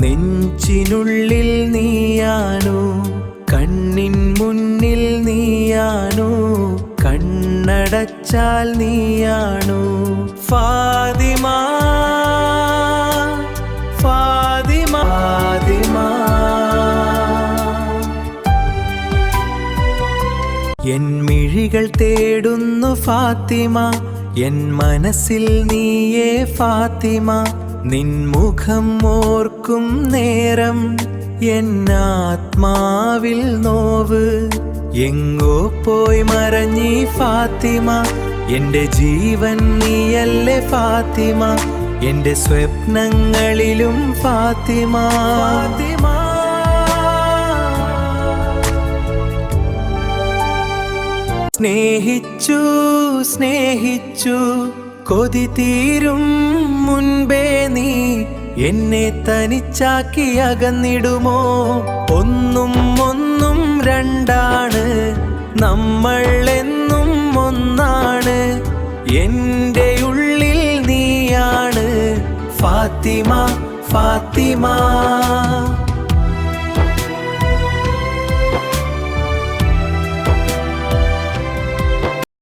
നെഞ്ചിനുള്ളിൽ നീയാണു, കണ്ണിൻ മുന്നിൽ നീയാണു, കണ്ണടച്ചാൽ നീയാണു ഫാത്തിമ, ഫാത്തിമ, ഫാത്തിമ. എൻ മിഴികൾ തേടുന്നു ഫാത്തിമ, എൻ മനസ്സിൽ നീയേ ഫാത്തിമ. നിൻ മുഖം ഓർക്കും നേരം എന്നാത്മാവിൽ നോവ്. എങ്ങോ പോയി മറഞ്ഞീ ഫാത്തിമ, എന്റെ ജീവൻ നീയല്ലേ ഫാത്തിമ, എന്റെ സ്വപ്നങ്ങളിലും ഫാത്തിമ, ഫാത്തിമ. സ്നേഹിച്ചു സ്നേഹിച്ചു കൊതി തീരും മുൻപേ നീ എന്നെ തനിച്ചാക്കി അകന്നിടുമോ? ഒന്നും ഒന്നും രണ്ടാണ്, നമ്മൾ എന്നും ഒന്നാണ്. എൻ്റെ ഉള്ളിൽ നീയാണ് ഫാത്തിമ, ഫാത്തിമ.